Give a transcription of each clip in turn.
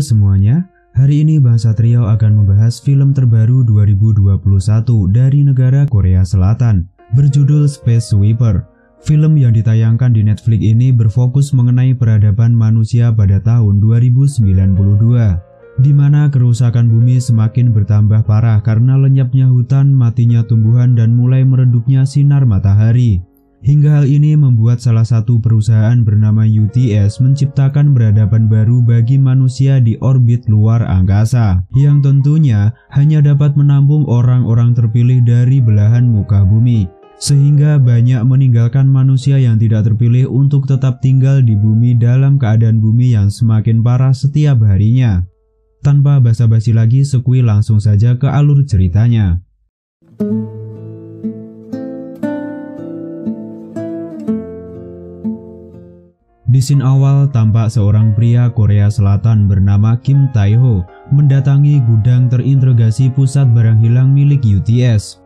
Halo semuanya, hari ini Bang Satrio akan membahas film terbaru 2021 dari negara Korea Selatan, berjudul Space Sweeper. Film yang ditayangkan di Netflix ini berfokus mengenai peradaban manusia pada tahun 2092, di mana kerusakan bumi semakin bertambah parah karena lenyapnya hutan, matinya tumbuhan, dan mulai meredupnya sinar matahari. Hingga hal ini membuat salah satu perusahaan bernama UTS menciptakan peradaban baru bagi manusia di orbit luar angkasa, yang tentunya hanya dapat menampung orang-orang terpilih dari belahan muka bumi, sehingga banyak meninggalkan manusia yang tidak terpilih untuk tetap tinggal di bumi dalam keadaan bumi yang semakin parah setiap harinya. Tanpa basa-basi lagi, sekui langsung saja ke alur ceritanya. Di scene awal tampak seorang pria Korea Selatan bernama Kim Tae-ho mendatangi gudang terintegrasi pusat barang hilang milik UTS.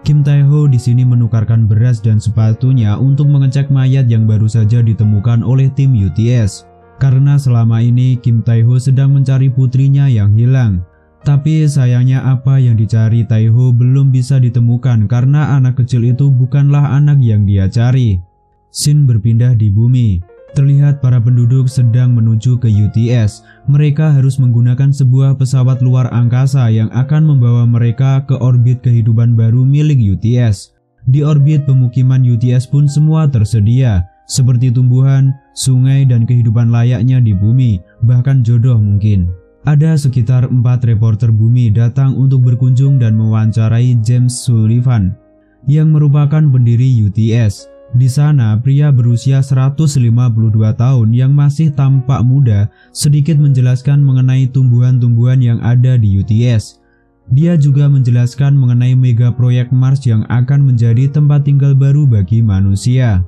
Kim Tae-ho di sini menukarkan beras dan sepatunya untuk mengecek mayat yang baru saja ditemukan oleh tim UTS. Karena selama ini Kim Tae-ho sedang mencari putrinya yang hilang. Tapi sayangnya apa yang dicari Tae-ho belum bisa ditemukan karena anak kecil itu bukanlah anak yang dia cari. Scene berpindah di bumi. Terlihat para penduduk sedang menuju ke UTS. Mereka harus menggunakan sebuah pesawat luar angkasa yang akan membawa mereka ke orbit kehidupan baru milik UTS. Di orbit pemukiman UTS pun semua tersedia, seperti tumbuhan, sungai, dan kehidupan layaknya di bumi, bahkan jodoh mungkin. Ada sekitar 4 reporter bumi datang untuk berkunjung dan mewawancarai James Sullivan, yang merupakan pendiri UTS. Di sana, pria berusia 152 tahun yang masih tampak muda sedikit menjelaskan mengenai tumbuhan-tumbuhan yang ada di UTS. Dia juga menjelaskan mengenai mega proyek Mars yang akan menjadi tempat tinggal baru bagi manusia.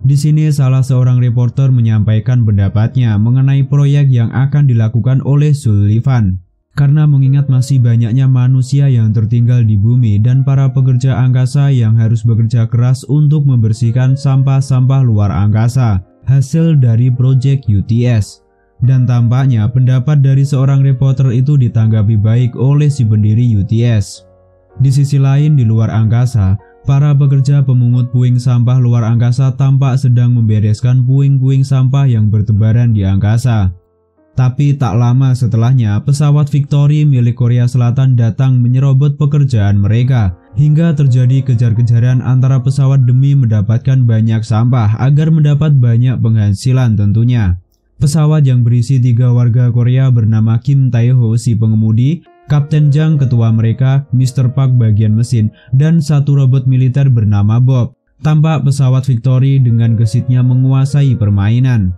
Di sini salah seorang reporter menyampaikan pendapatnya mengenai proyek yang akan dilakukan oleh Sullivan. Karena mengingat masih banyaknya manusia yang tertinggal di bumi dan para pekerja angkasa yang harus bekerja keras untuk membersihkan sampah-sampah luar angkasa, hasil dari proyek UTS. Dan tampaknya pendapat dari seorang reporter itu ditanggapi baik oleh si pendiri UTS. Di sisi lain di luar angkasa, para pekerja pemungut puing sampah luar angkasa tampak sedang membereskan puing-puing sampah yang bertebaran di angkasa. Tapi tak lama setelahnya, pesawat Victory milik Korea Selatan datang menyerobot pekerjaan mereka, hingga terjadi kejar-kejaran antara pesawat demi mendapatkan banyak sampah agar mendapat banyak penghasilan tentunya. Pesawat yang berisi 3 warga Korea bernama Kim Tae-ho si pengemudi, Kapten Jang ketua mereka, Mr. Park bagian mesin, dan 1 robot militer bernama Bob. Tampak pesawat Victory dengan gesitnya menguasai permainan.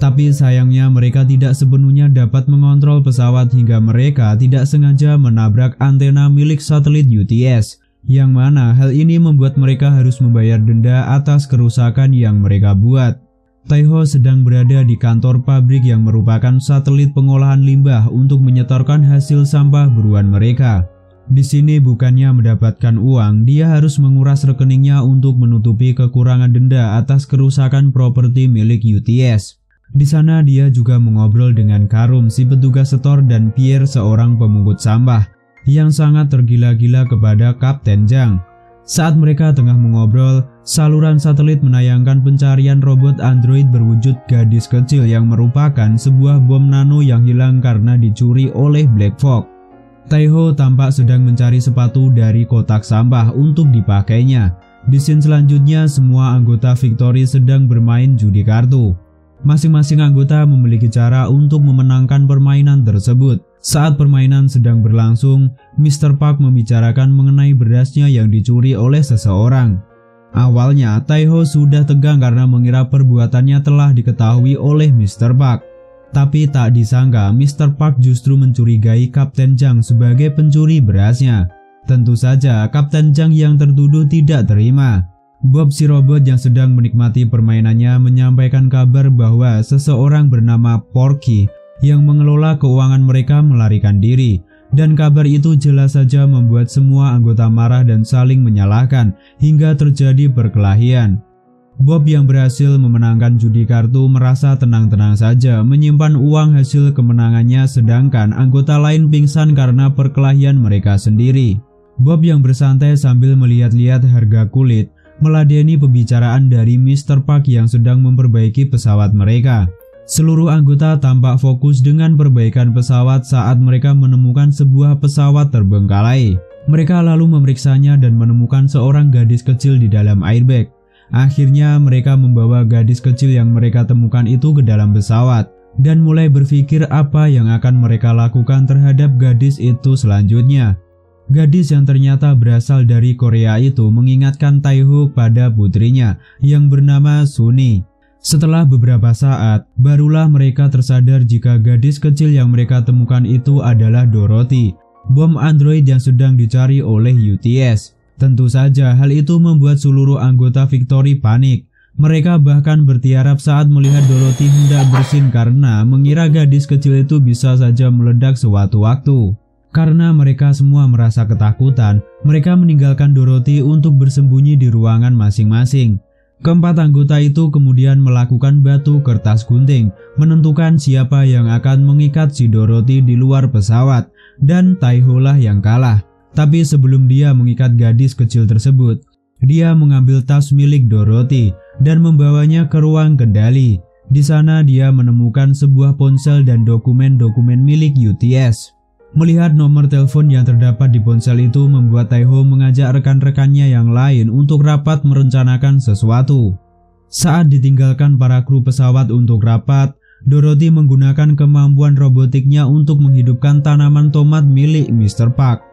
Tapi sayangnya mereka tidak sepenuhnya dapat mengontrol pesawat hingga mereka tidak sengaja menabrak antena milik satelit UTS, yang mana hal ini membuat mereka harus membayar denda atas kerusakan yang mereka buat. Tae-ho sedang berada di kantor pabrik yang merupakan satelit pengolahan limbah untuk menyetorkan hasil sampah buruan mereka. Di sini bukannya mendapatkan uang, dia harus menguras rekeningnya untuk menutupi kekurangan denda atas kerusakan properti milik UTS. Di sana dia juga mengobrol dengan Karum si petugas setor dan Pierre seorang pemungut sampah yang sangat tergila-gila kepada Kapten Jang. Saat mereka tengah mengobrol, saluran satelit menayangkan pencarian robot android berwujud gadis kecil yang merupakan sebuah bom nano yang hilang karena dicuri oleh Black Fox. Tae-ho tampak sedang mencari sepatu dari kotak sampah untuk dipakainya. Di scene selanjutnya, semua anggota Victory sedang bermain judi kartu. Masing-masing anggota memiliki cara untuk memenangkan permainan tersebut. Saat permainan sedang berlangsung, Mr. Park membicarakan mengenai berasnya yang dicuri oleh seseorang. Awalnya, Tae-ho sudah tegang karena mengira perbuatannya telah diketahui oleh Mr. Park. Tapi tak disangka, Mr. Park justru mencurigai Kapten Jang sebagai pencuri berasnya. Tentu saja, Kapten Jang yang tertuduh tidak terima. Bob si robot yang sedang menikmati permainannya menyampaikan kabar bahwa seseorang bernama Porky yang mengelola keuangan mereka melarikan diri, dan kabar itu jelas saja membuat semua anggota marah dan saling menyalahkan hingga terjadi perkelahian. Bob yang berhasil memenangkan judi kartu merasa tenang-tenang saja menyimpan uang hasil kemenangannya, sedangkan anggota lain pingsan karena perkelahian mereka sendiri. Bob yang bersantai sambil melihat-lihat harga kulit meladeni pembicaraan dari Mr. Park yang sedang memperbaiki pesawat mereka. Seluruh anggota tampak fokus dengan perbaikan pesawat saat mereka menemukan sebuah pesawat terbengkalai. Mereka lalu memeriksanya dan menemukan seorang gadis kecil di dalam airbag. Akhirnya mereka membawa gadis kecil yang mereka temukan itu ke dalam pesawat dan mulai berpikir apa yang akan mereka lakukan terhadap gadis itu selanjutnya. Gadis yang ternyata berasal dari Korea itu mengingatkan Tae-ho pada putrinya yang bernama Suni. Setelah beberapa saat, barulah mereka tersadar jika gadis kecil yang mereka temukan itu adalah Dorothy, bom android yang sedang dicari oleh UTS. Tentu saja hal itu membuat seluruh anggota Victory panik. Mereka bahkan bertiarap saat melihat Dorothy hendak bersin karena mengira gadis kecil itu bisa saja meledak sewaktu waktu. Karena mereka semua merasa ketakutan, mereka meninggalkan Dorothy untuk bersembunyi di ruangan masing-masing. Keempat anggota itu kemudian melakukan batu kertas gunting, menentukan siapa yang akan mengikat si Dorothy di luar pesawat, dan Tae-ho lah yang kalah. Tapi sebelum dia mengikat gadis kecil tersebut, dia mengambil tas milik Dorothy dan membawanya ke ruang kendali. Di sana dia menemukan sebuah ponsel dan dokumen-dokumen milik UTS. Melihat nomor telepon yang terdapat di ponsel itu membuat Tae-ho mengajak rekan-rekannya yang lain untuk rapat merencanakan sesuatu. Saat ditinggalkan para kru pesawat untuk rapat, Dorothy menggunakan kemampuan robotiknya untuk menghidupkan tanaman tomat milik Mr. Park.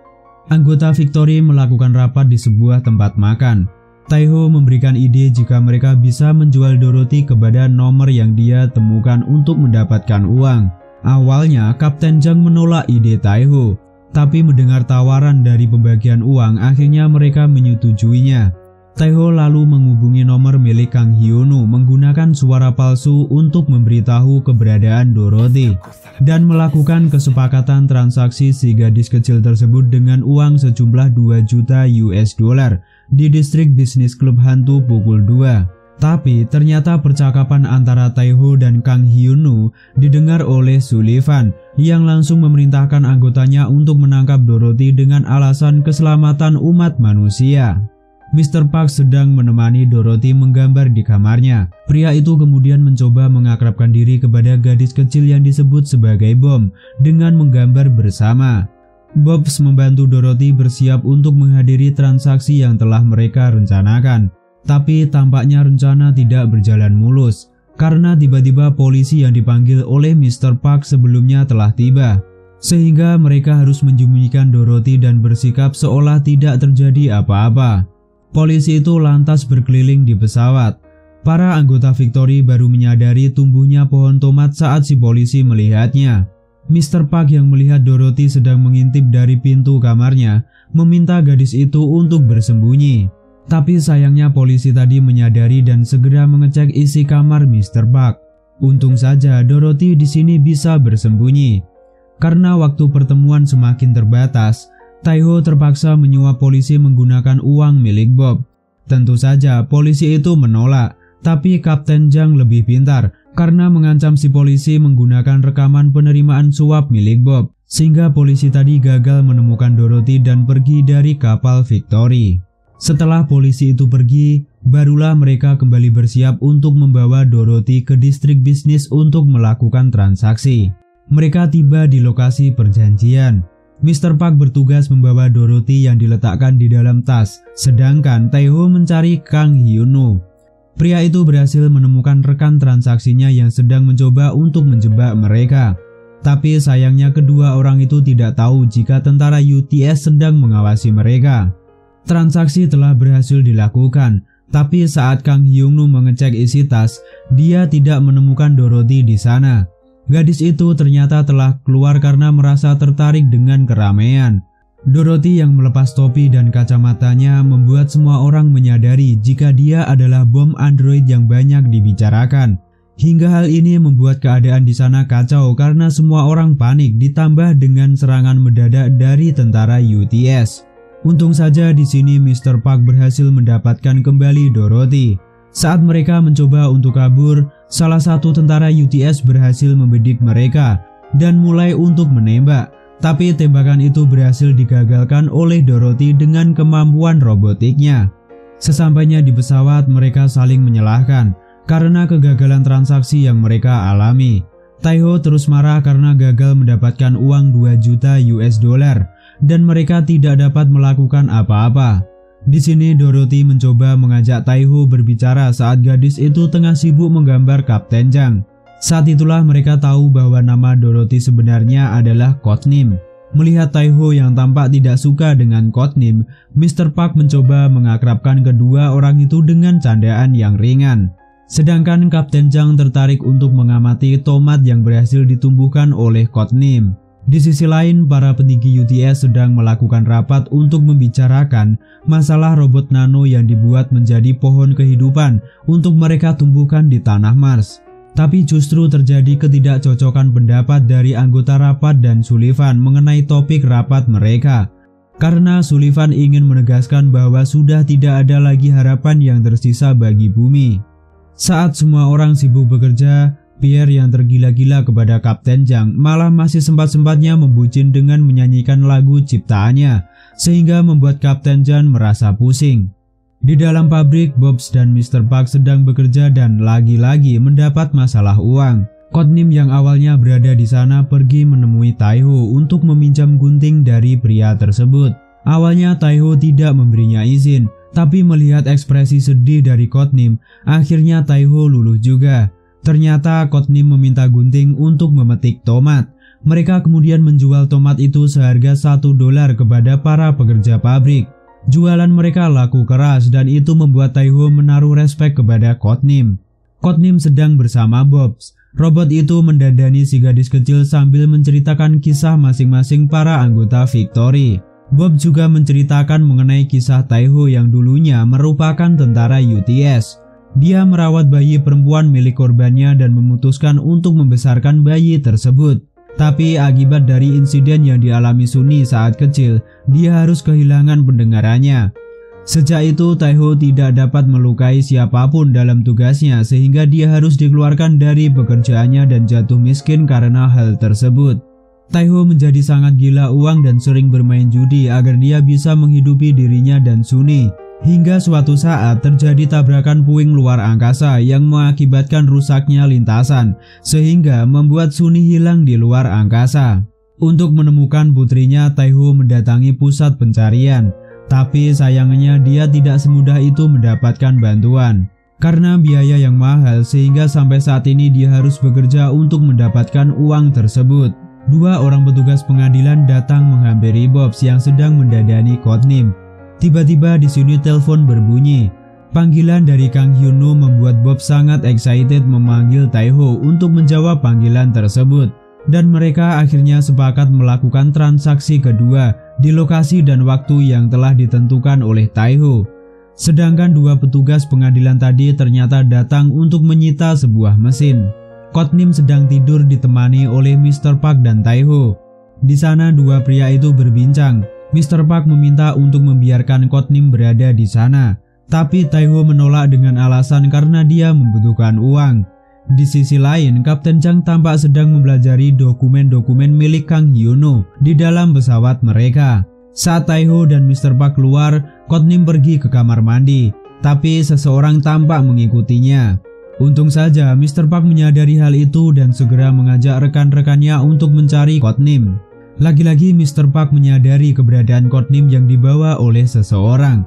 Anggota Victory melakukan rapat di sebuah tempat makan. Tae-ho memberikan ide jika mereka bisa menjual Dorothy kepada nomor yang dia temukan untuk mendapatkan uang. Awalnya Kapten Jang menolak ide Tae-ho, tapi mendengar tawaran dari pembagian uang akhirnya mereka menyetujuinya. Tae-ho lalu menghubungi nomor milik Kang Hyun-woo menggunakan suara palsu untuk memberitahu keberadaan Dorothy dan melakukan kesepakatan transaksi si gadis kecil tersebut dengan uang sejumlah 2 juta US dollar di distrik bisnis klub hantu pukul 2. Tapi ternyata percakapan antara Tae-ho dan Kang Hyun-woo didengar oleh Sullivan yang langsung memerintahkan anggotanya untuk menangkap Dorothy dengan alasan keselamatan umat manusia. Mr. Park sedang menemani Dorothy menggambar di kamarnya. Pria itu kemudian mencoba mengakrabkan diri kepada gadis kecil yang disebut sebagai Bom dengan menggambar bersama. Bobs membantu Dorothy bersiap untuk menghadiri transaksi yang telah mereka rencanakan. Tapi tampaknya rencana tidak berjalan mulus karena tiba-tiba polisi yang dipanggil oleh Mr. Park sebelumnya telah tiba. Sehingga mereka harus menyembunyikan Dorothy dan bersikap seolah tidak terjadi apa-apa. Polisi itu lantas berkeliling di pesawat. Para anggota Victory baru menyadari tumbuhnya pohon tomat saat si polisi melihatnya. Mr. Park yang melihat Dorothy sedang mengintip dari pintu kamarnya meminta gadis itu untuk bersembunyi. Tapi sayangnya polisi tadi menyadari dan segera mengecek isi kamar Mr. Park. Untung saja Dorothy di sini bisa bersembunyi. Karena waktu pertemuan semakin terbatas, Tae-ho terpaksa menyuap polisi menggunakan uang milik Bob. Tentu saja polisi itu menolak, tapi Kapten Jang lebih pintar karena mengancam si polisi menggunakan rekaman penerimaan suap milik Bob, sehingga polisi tadi gagal menemukan Dorothy dan pergi dari kapal Victory. Setelah polisi itu pergi, barulah mereka kembali bersiap untuk membawa Dorothy ke distrik bisnis untuk melakukan transaksi. Mereka tiba di lokasi perjanjian. Mr. Park bertugas membawa Dorothy yang diletakkan di dalam tas, sedangkan Tae-ho mencari Kang Hyun-woo. Pria itu berhasil menemukan rekan transaksinya yang sedang mencoba untuk menjebak mereka. Tapi sayangnya kedua orang itu tidak tahu jika tentara UTS sedang mengawasi mereka. Transaksi telah berhasil dilakukan, tapi saat Kang Hyun-woo mengecek isi tas, dia tidak menemukan Dorothy di sana. Gadis itu ternyata telah keluar karena merasa tertarik dengan keramaian. Dorothy yang melepas topi dan kacamatanya membuat semua orang menyadari jika dia adalah bom android yang banyak dibicarakan. Hingga hal ini membuat keadaan di sana kacau karena semua orang panik ditambah dengan serangan mendadak dari tentara UTS. Untung saja di sini Mr. Park berhasil mendapatkan kembali Dorothy. Saat mereka mencoba untuk kabur, salah satu tentara UTS berhasil membidik mereka dan mulai untuk menembak. Tapi tembakan itu berhasil digagalkan oleh Dorothy dengan kemampuan robotiknya. Sesampainya di pesawat, mereka saling menyalahkan karena kegagalan transaksi yang mereka alami. Taiho terus marah karena gagal mendapatkan uang 2 juta US dollar dan mereka tidak dapat melakukan apa-apa. Di sini Dorothy mencoba mengajak Taiho berbicara saat gadis itu tengah sibuk menggambar Kapten Chang. Saat itulah mereka tahu bahwa nama Dorothy sebenarnya adalah codename. Melihat Taiho yang tampak tidak suka dengan codename, Mr. Park mencoba mengakrabkan kedua orang itu dengan candaan yang ringan. Sedangkan Kapten Chang tertarik untuk mengamati tomat yang berhasil ditumbuhkan oleh codename. Di sisi lain, para petinggi UTS sedang melakukan rapat untuk membicarakan masalah robot nano yang dibuat menjadi pohon kehidupan untuk mereka tumbuhkan di tanah Mars. Tapi justru terjadi ketidakcocokan pendapat dari anggota rapat dan Sullivan mengenai topik rapat mereka. Karena Sullivan ingin menegaskan bahwa sudah tidak ada lagi harapan yang tersisa bagi bumi. Saat semua orang sibuk bekerja, Pierre yang tergila-gila kepada Kapten Chang malah masih sempat-sempatnya membucin dengan menyanyikan lagu ciptaannya, sehingga membuat Kapten Chang merasa pusing. Di dalam pabrik, Bobs dan Mr. Park sedang bekerja dan lagi-lagi mendapat masalah uang. Codename yang awalnya berada di sana pergi menemui Taiho untuk meminjam gunting dari pria tersebut. Awalnya Taiho tidak memberinya izin, tapi melihat ekspresi sedih dari Codename, akhirnya Taiho luluh juga. Ternyata Codename meminta gunting untuk memetik tomat. Mereka kemudian menjual tomat itu seharga $1 kepada para pekerja pabrik. Jualan mereka laku keras dan itu membuat Taiho menaruh respek kepada Codename. Codename sedang bersama Bobs. Robot itu mendandani si gadis kecil sambil menceritakan kisah masing-masing para anggota Victory. Bob juga menceritakan mengenai kisah Taiho yang dulunya merupakan tentara UTS. Dia merawat bayi perempuan milik korbannya dan memutuskan untuk membesarkan bayi tersebut. Tapi akibat dari insiden yang dialami Sunny saat kecil, dia harus kehilangan pendengarannya. Sejak itu Taiho tidak dapat melukai siapapun dalam tugasnya sehingga dia harus dikeluarkan dari pekerjaannya dan jatuh miskin karena hal tersebut. Taiho menjadi sangat gila uang dan sering bermain judi agar dia bisa menghidupi dirinya dan Sunny. Hingga suatu saat terjadi tabrakan puing luar angkasa yang mengakibatkan rusaknya lintasan, sehingga membuat Sunny hilang di luar angkasa. Untuk menemukan putrinya, Taiho mendatangi pusat pencarian. Tapi sayangnya dia tidak semudah itu mendapatkan bantuan. Karena biaya yang mahal sehingga sampai saat ini dia harus bekerja untuk mendapatkan uang tersebut. 2 orang petugas pengadilan datang menghampiri Bobs yang sedang mendandani Codename. Tiba-tiba di sini telepon berbunyi. Panggilan dari Kang Hyun-woo membuat Bob sangat excited memanggil Taiho untuk menjawab panggilan tersebut. Dan mereka akhirnya sepakat melakukan transaksi kedua di lokasi dan waktu yang telah ditentukan oleh Taiho. Sedangkan 2 petugas pengadilan tadi ternyata datang untuk menyita sebuah mesin. Codename sedang tidur ditemani oleh Mr. Park dan Taiho. Di sana 2 pria itu berbincang. Mr. Park meminta untuk membiarkan Codename berada di sana, tapi Taiho menolak dengan alasan karena dia membutuhkan uang. Di sisi lain, Kapten Chang tampak sedang mempelajari dokumen-dokumen milik Kang Hyun-woo di dalam pesawat mereka. Saat Taiho dan Mr. Park keluar, Codename pergi ke kamar mandi, tapi seseorang tampak mengikutinya. Untung saja Mr. Park menyadari hal itu dan segera mengajak rekan-rekannya untuk mencari Codename. Lagi-lagi Mr. Park menyadari keberadaan Codename yang dibawa oleh seseorang.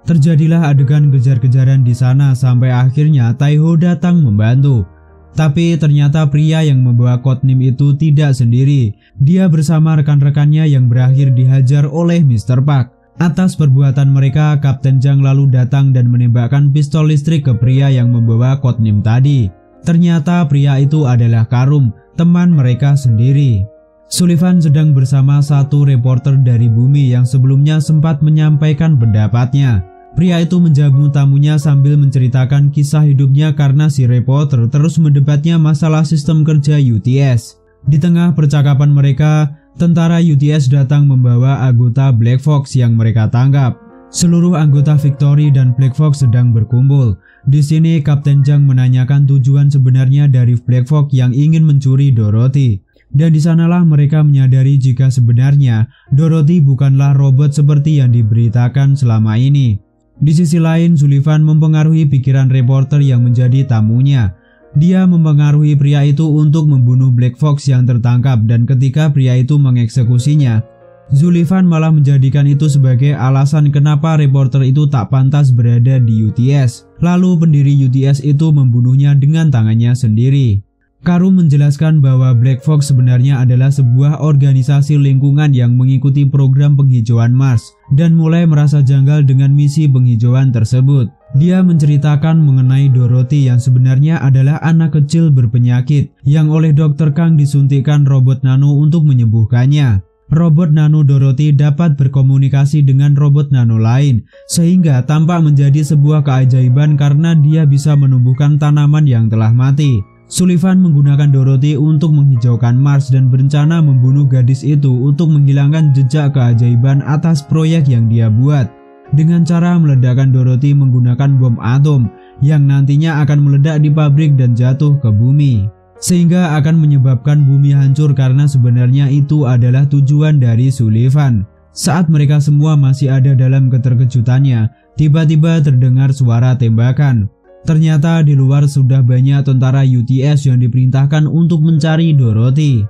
Terjadilah adegan kejar-kejaran di sana sampai akhirnya Taiho datang membantu. Tapi ternyata pria yang membawa Codename itu tidak sendiri. Dia bersama rekan-rekannya yang berakhir dihajar oleh Mr. Park. Atas perbuatan mereka, Kapten Chang lalu datang dan menembakkan pistol listrik ke pria yang membawa Codename tadi. Ternyata pria itu adalah Karum, teman mereka sendiri. Sullivan sedang bersama satu reporter dari bumi yang sebelumnya sempat menyampaikan pendapatnya. Pria itu menjamu tamunya sambil menceritakan kisah hidupnya karena si reporter terus mendebatnya masalah sistem kerja UTS. Di tengah percakapan mereka, tentara UTS datang membawa anggota Black Fox yang mereka tangkap. Seluruh anggota Victory dan Black Fox sedang berkumpul. Di sini Kapten Zhang menanyakan tujuan sebenarnya dari Black Fox yang ingin mencuri Dorothy. Dan di sanalah mereka menyadari jika sebenarnya Dorothy bukanlah robot seperti yang diberitakan selama ini. Di sisi lain, Sullivan mempengaruhi pikiran reporter yang menjadi tamunya. Dia mempengaruhi pria itu untuk membunuh Black Fox yang tertangkap, dan ketika pria itu mengeksekusinya, Sullivan malah menjadikan itu sebagai alasan kenapa reporter itu tak pantas berada di UTS. Lalu pendiri UTS itu membunuhnya dengan tangannya sendiri. Karum menjelaskan bahwa Black Fox sebenarnya adalah sebuah organisasi lingkungan yang mengikuti program penghijauan Mars dan mulai merasa janggal dengan misi penghijauan tersebut. Dia menceritakan mengenai Dorothy yang sebenarnya adalah anak kecil berpenyakit yang oleh Dr. Kang disuntikkan robot nano untuk menyembuhkannya. Robot nano Dorothy dapat berkomunikasi dengan robot nano lain, sehingga tampak menjadi sebuah keajaiban karena dia bisa menumbuhkan tanaman yang telah mati. Sullivan menggunakan Dorothy untuk menghijaukan Mars dan berencana membunuh gadis itu untuk menghilangkan jejak keajaiban atas proyek yang dia buat. Dengan cara meledakkan Dorothy menggunakan bom atom yang nantinya akan meledak di pabrik dan jatuh ke bumi, sehingga akan menyebabkan bumi hancur karena sebenarnya itu adalah tujuan dari Sullivan. Saat mereka semua masih ada dalam keterkejutannya, tiba-tiba terdengar suara tembakan. Ternyata di luar sudah banyak tentara UTS yang diperintahkan untuk mencari Dorothy.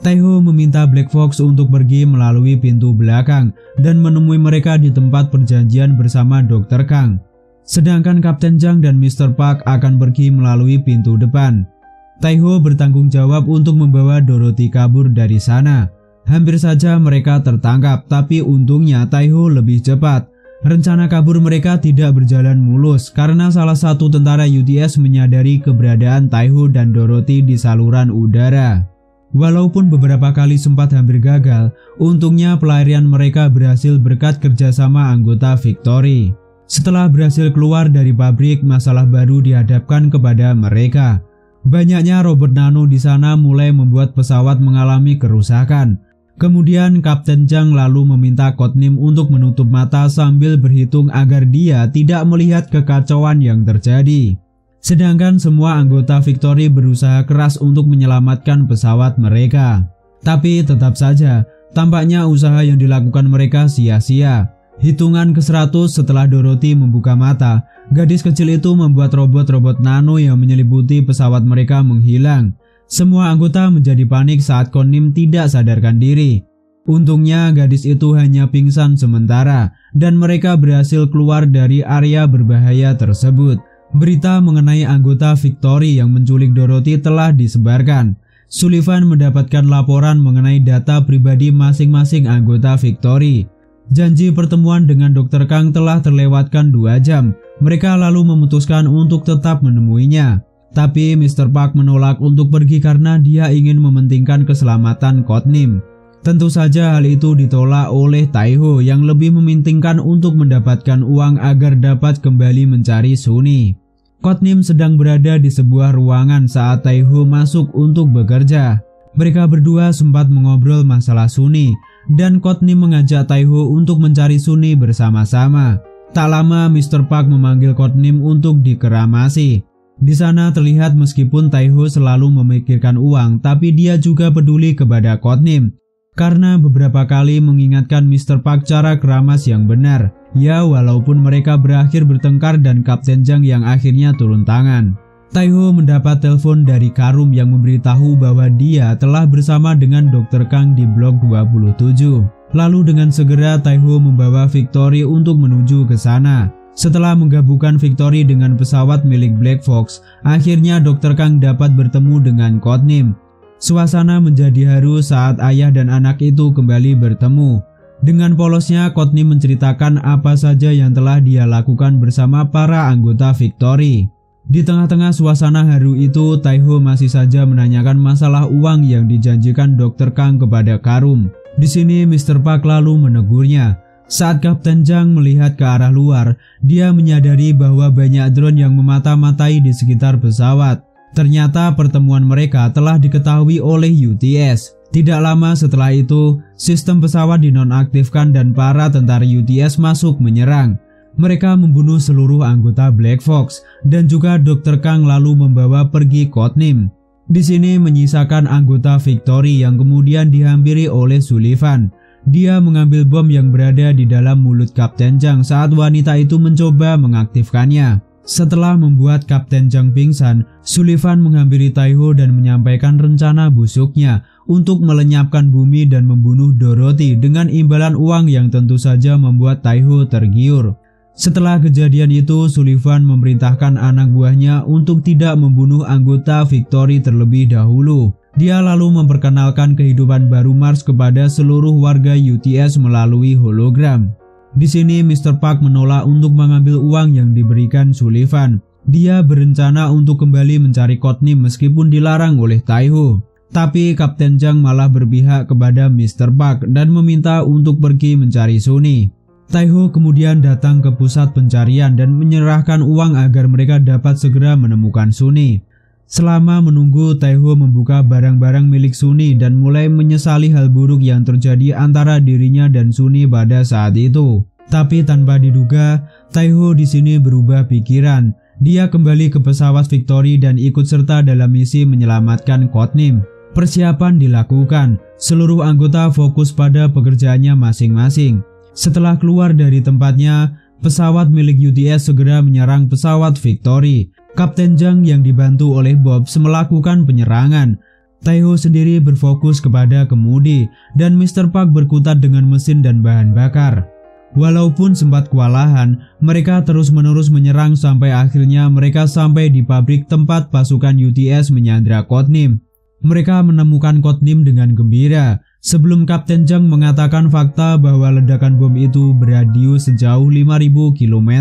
Taiho meminta Black Fox untuk pergi melalui pintu belakang dan menemui mereka di tempat perjanjian bersama Dr. Kang. Sedangkan Kapten Zhang dan Mr. Park akan pergi melalui pintu depan. Taiho bertanggung jawab untuk membawa Dorothy kabur dari sana. Hampir saja mereka tertangkap, tapi untungnya Taiho lebih cepat. Rencana kabur mereka tidak berjalan mulus karena salah satu tentara UTS menyadari keberadaan Taiho dan Dorothy di saluran udara. Walaupun beberapa kali sempat hampir gagal, untungnya pelarian mereka berhasil berkat kerjasama anggota Victory. Setelah berhasil keluar dari pabrik, masalah baru dihadapkan kepada mereka. Banyaknya robot nano di sana mulai membuat pesawat mengalami kerusakan. Kemudian Kapten Zhang lalu meminta Codename untuk menutup mata sambil berhitung agar dia tidak melihat kekacauan yang terjadi. Sedangkan semua anggota Victory berusaha keras untuk menyelamatkan pesawat mereka. Tapi tetap saja, tampaknya usaha yang dilakukan mereka sia-sia. Hitungan ke-100 setelah Dorothy membuka mata, gadis kecil itu membuat robot-robot nano yang menyelimuti pesawat mereka menghilang. Semua anggota menjadi panik saat Codename tidak sadarkan diri. Untungnya gadis itu hanya pingsan sementara dan mereka berhasil keluar dari area berbahaya tersebut. Berita mengenai anggota Victory yang menculik Dorothy telah disebarkan. Sullivan mendapatkan laporan mengenai data pribadi masing-masing anggota Victory. Janji pertemuan dengan Dr. Kang telah terlewatkan 2 jam. Mereka lalu memutuskan untuk tetap menemuinya. Tapi Mr. Park menolak untuk pergi karena dia ingin mementingkan keselamatan Codename. Tentu saja hal itu ditolak oleh Taiho yang lebih mementingkan untuk mendapatkan uang agar dapat kembali mencari Sunny. Codename sedang berada di sebuah ruangan saat Taiho masuk untuk bekerja. Mereka berdua sempat mengobrol masalah Sunny dan Codename mengajak Taiho untuk mencari Sunny bersama-sama. Tak lama Mr. Park memanggil Codename untuk dikeramasi. Di sana terlihat meskipun Taiho selalu memikirkan uang, tapi dia juga peduli kepada Codename karena beberapa kali mengingatkan Mr. Park cara keramas yang benar. Ya, walaupun mereka berakhir bertengkar dan Kapten Zhang yang akhirnya turun tangan. Taiho mendapat telepon dari Karum yang memberitahu bahwa dia telah bersama dengan Dr. Kang di blok 27. Lalu dengan segera Taiho membawa Victory untuk menuju ke sana. Setelah menggabungkan Victory dengan pesawat milik Black Fox, akhirnya Dr. Kang dapat bertemu dengan Codename. Suasana menjadi haru saat ayah dan anak itu kembali bertemu. Dengan polosnya, Codename menceritakan apa saja yang telah dia lakukan bersama para anggota Victory. Di tengah-tengah suasana haru itu, Taiho masih saja menanyakan masalah uang yang dijanjikan Dr. Kang kepada Karum. Di sini Mr. Park lalu menegurnya. Saat Kapten Zhang melihat ke arah luar, dia menyadari bahwa banyak drone yang memata-matai di sekitar pesawat. Ternyata pertemuan mereka telah diketahui oleh UTS. Tidak lama setelah itu, sistem pesawat dinonaktifkan dan para tentara UTS masuk menyerang. Mereka membunuh seluruh anggota Black Fox dan juga Dr. Kang lalu membawa pergi Codename. Di sini menyisakan anggota Victory yang kemudian dihampiri oleh Sullivan. Dia mengambil bom yang berada di dalam mulut Kapten Zhang saat wanita itu mencoba mengaktifkannya. Setelah membuat Kapten Zhang pingsan, Sullivan menghampiri Taiho dan menyampaikan rencana busuknya untuk melenyapkan bumi dan membunuh Dorothy dengan imbalan uang yang tentu saja membuat Taiho tergiur. Setelah kejadian itu, Sullivan memerintahkan anak buahnya untuk tidak membunuh anggota Victory terlebih dahulu. Dia lalu memperkenalkan kehidupan baru Mars kepada seluruh warga UTS melalui hologram. Di sini Mr. Park menolak untuk mengambil uang yang diberikan Sullivan. Dia berencana untuk kembali mencari Codename meskipun dilarang oleh Taiho. Tapi Kapten Zhang malah berpihak kepada Mr. Park dan meminta untuk pergi mencari Sunny. Taiho kemudian datang ke pusat pencarian dan menyerahkan uang agar mereka dapat segera menemukan Sunny. Selama menunggu, Taiho membuka barang-barang milik Sunny dan mulai menyesali hal buruk yang terjadi antara dirinya dan Sunny pada saat itu. Tapi tanpa diduga, Taiho di sini berubah pikiran. Dia kembali ke pesawat Victory dan ikut serta dalam misi menyelamatkan Codename. Persiapan dilakukan, seluruh anggota fokus pada pekerjaannya masing-masing. Setelah keluar dari tempatnya, pesawat milik UTS segera menyerang pesawat Victory. Kapten Zhang yang dibantu oleh Bob melakukan penyerangan. Taiho sendiri berfokus kepada kemudi dan Mr. Park berkutat dengan mesin dan bahan bakar. Walaupun sempat kewalahan, mereka terus-menerus menyerang sampai akhirnya mereka sampai di pabrik tempat pasukan UTS menyandra Codename. Mereka menemukan Codename dengan gembira. Sebelum Kapten Zhang mengatakan fakta bahwa ledakan bom itu beradius sejauh 5.000 km,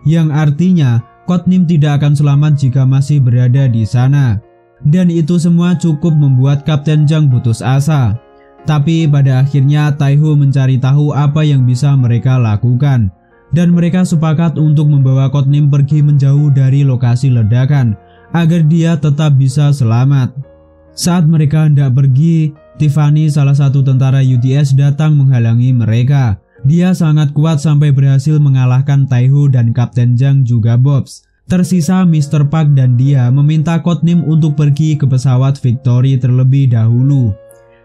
yang artinya Codename tidak akan selamat jika masih berada di sana. Dan itu semua cukup membuat Kapten Zhang putus asa. Tapi pada akhirnya Taiho mencari tahu apa yang bisa mereka lakukan. Dan mereka sepakat untuk membawa Codename pergi menjauh dari lokasi ledakan, agar dia tetap bisa selamat. Saat mereka hendak pergi, Tiffany, salah satu tentara UTS, datang menghalangi mereka. Dia sangat kuat sampai berhasil mengalahkan Taiho dan Kapten Zhang juga Bobs. Tersisa Mr. Park dan dia meminta Codename untuk pergi ke pesawat Victory terlebih dahulu.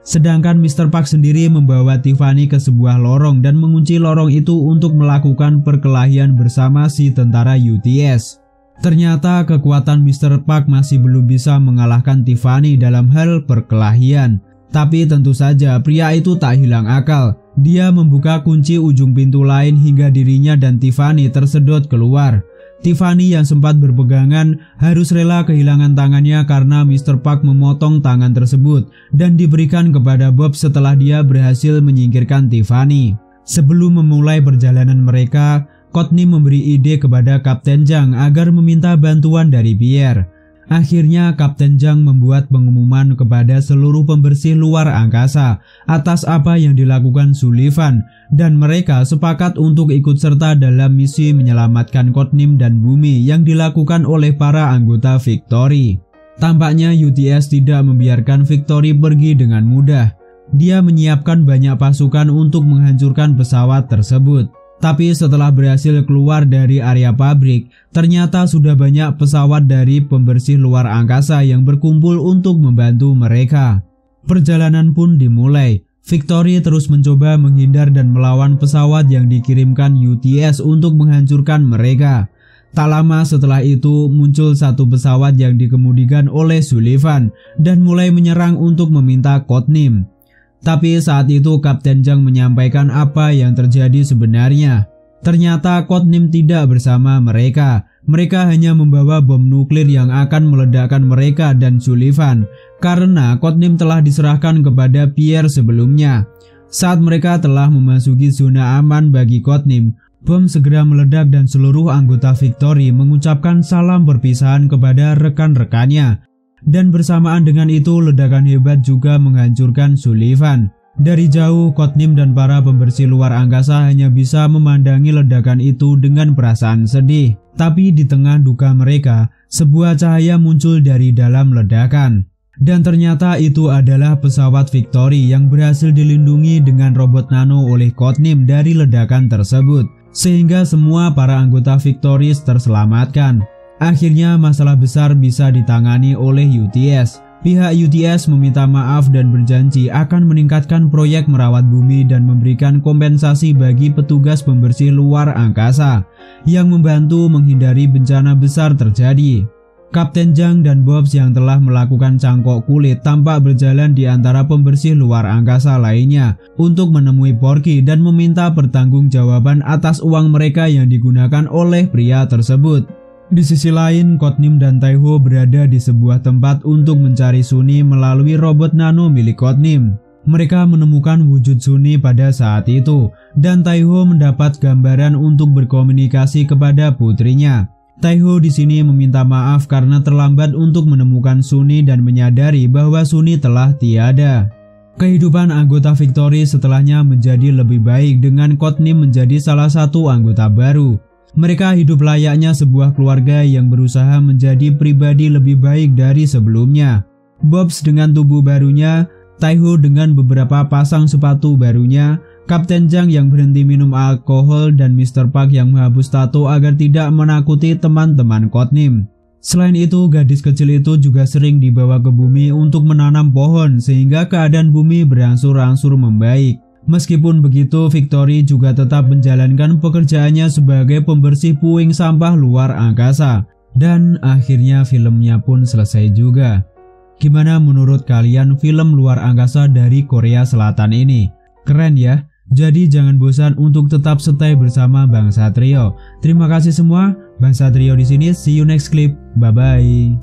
Sedangkan Mr. Park sendiri membawa Tiffany ke sebuah lorong dan mengunci lorong itu untuk melakukan perkelahian bersama si tentara UTS. Ternyata kekuatan Mr. Park masih belum bisa mengalahkan Tiffany dalam hal perkelahian. Tapi tentu saja pria itu tak hilang akal. Dia membuka kunci ujung pintu lain hingga dirinya dan Tiffany tersedot keluar. Tiffany yang sempat berpegangan harus rela kehilangan tangannya karena Mr. Park memotong tangan tersebut dan diberikan kepada Bob setelah dia berhasil menyingkirkan Tiffany. Sebelum memulai perjalanan mereka, Codename memberi ide kepada Kapten Zhang agar meminta bantuan dari Pierre. Akhirnya Kapten Zhang membuat pengumuman kepada seluruh pembersih luar angkasa atas apa yang dilakukan Sullivan, dan mereka sepakat untuk ikut serta dalam misi menyelamatkan Codename dan bumi yang dilakukan oleh para anggota Victory. Tampaknya UTS tidak membiarkan Victory pergi dengan mudah. Dia menyiapkan banyak pasukan untuk menghancurkan pesawat tersebut. Tapi setelah berhasil keluar dari area pabrik, ternyata sudah banyak pesawat dari pembersih luar angkasa yang berkumpul untuk membantu mereka. Perjalanan pun dimulai. Victory terus mencoba menghindar dan melawan pesawat yang dikirimkan UTS untuk menghancurkan mereka. Tak lama setelah itu muncul satu pesawat yang dikemudikan oleh Sullivan dan mulai menyerang untuk meminta Codename. Tapi saat itu Kapten Zhang menyampaikan apa yang terjadi sebenarnya. Ternyata Codename tidak bersama mereka. Mereka hanya membawa bom nuklir yang akan meledakkan mereka dan Sullivan, karena Codename telah diserahkan kepada Pierre sebelumnya. Saat mereka telah memasuki zona aman bagi Codename, bom segera meledak dan seluruh anggota Victory mengucapkan salam perpisahan kepada rekan-rekannya. Dan bersamaan dengan itu ledakan hebat juga menghancurkan Sullivan. Dari jauh Codename dan para pembersih luar angkasa hanya bisa memandangi ledakan itu dengan perasaan sedih. Tapi di tengah duka mereka, sebuah cahaya muncul dari dalam ledakan. Dan ternyata itu adalah pesawat Victory yang berhasil dilindungi dengan robot nano oleh Codename dari ledakan tersebut, sehingga semua para anggota Victory terselamatkan. Akhirnya masalah besar bisa ditangani oleh UTS. Pihak UTS meminta maaf dan berjanji akan meningkatkan proyek merawat bumi dan memberikan kompensasi bagi petugas pembersih luar angkasa yang membantu menghindari bencana besar terjadi. Kapten Zhang dan Bobs yang telah melakukan cangkok kulit tampak berjalan di antara pembersih luar angkasa lainnya untuk menemui Porky dan meminta pertanggungjawaban atas uang mereka yang digunakan oleh pria tersebut. Di sisi lain, Codename dan Taiho berada di sebuah tempat untuk mencari Sunny melalui robot nano milik Codename. Mereka menemukan wujud Sunny pada saat itu, dan Taiho mendapat gambaran untuk berkomunikasi kepada putrinya. Taiho di sini meminta maaf karena terlambat untuk menemukan Sunny dan menyadari bahwa Sunny telah tiada. Kehidupan anggota Victory setelahnya menjadi lebih baik dengan Codename menjadi salah satu anggota baru. Mereka hidup layaknya sebuah keluarga yang berusaha menjadi pribadi lebih baik dari sebelumnya. Bobs dengan tubuh barunya, Taiho dengan beberapa pasang sepatu barunya, Kapten Zhang yang berhenti minum alkohol, dan Mr. Park yang menghapus tato agar tidak menakuti teman-teman Codename. Selain itu, gadis kecil itu juga sering dibawa ke bumi untuk menanam pohon sehingga keadaan bumi berangsur-angsur membaik. Meskipun begitu, Victory juga tetap menjalankan pekerjaannya sebagai pembersih puing sampah luar angkasa. Dan akhirnya filmnya pun selesai juga. Gimana menurut kalian film luar angkasa dari Korea Selatan ini? Keren ya? Jadi jangan bosan untuk tetap stay bersama Bang Satrio. Terima kasih semua, Bang Satrio di sini. See you next clip. Bye bye.